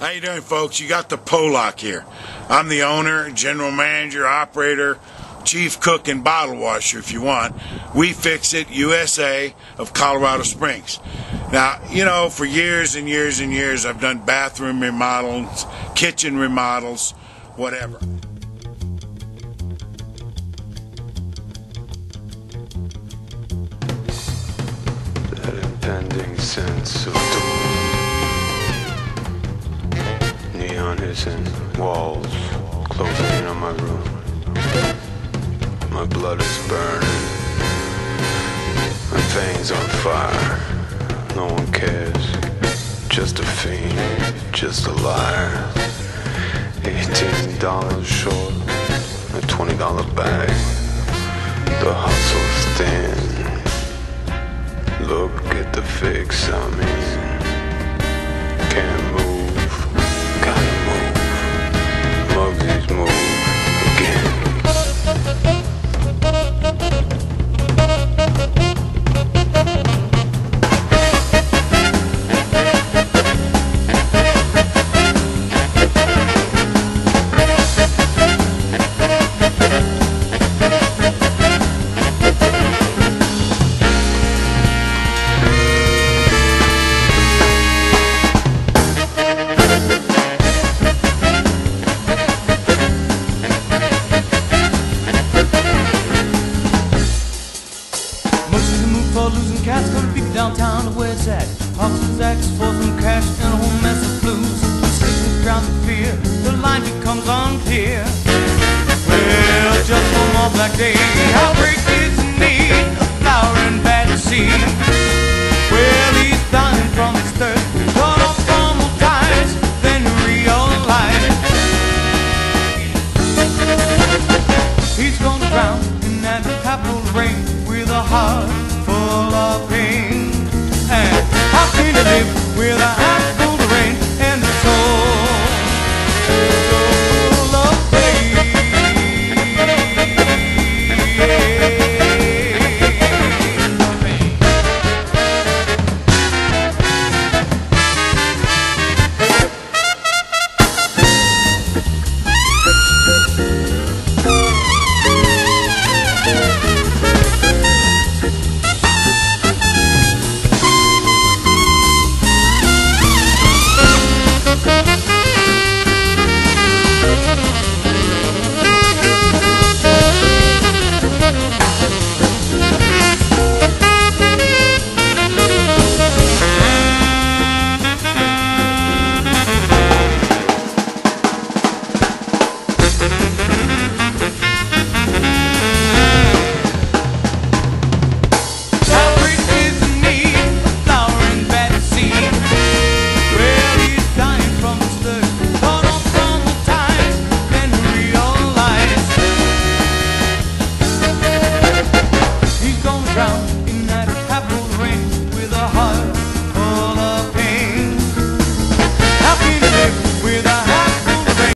How you doing, folks? You got ThePolak here. I'm the owner, general manager, operator, chief cook, and bottle washer, if you want. WeFixitUSA of Colorado Springs. Now, you know, for years and years and years, I've done bathroom remodels, kitchen remodels, whatever. That impending sense of doom. Neon hissing, walls closing in on my room. My blood is burning, my veins on fire. No one cares, just a fiend, just a liar. $18 short, a $20 bag. The hustle's thin. Look at the fix I'm in. Can't move, gotta move. Mugsy's move again. Losing cats, gonna be downtown to where it's at. Hawks' axe for some cash and a whole mess of blues. Sickness drowns the fear, the line becomes unclear. Well, just one more black day, heartbreak is in need, a flowering bad seed. Well, he's dying from his thirst, cut off from old ties, then realize he's gonna drown in that capital rain with a heart